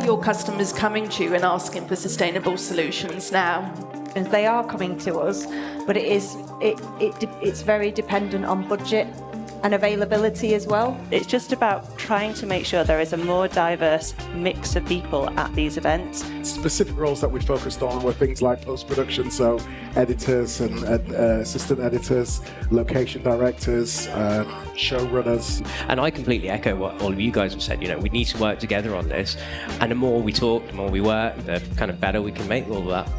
your customers coming to you and asking for sustainable solutions now? And they are coming to us, but it's very dependent on budget and availability as well. It's just about trying to make sure there is a more diverse mix of people at these events. Specific roles that we focused on were things like post-production, so editors and assistant editors, location directors, showrunners. And I completely echo what all of you guys have said. You know, we need to work together on this, and the more we talk, the more we work, the kind of better we can make all of that.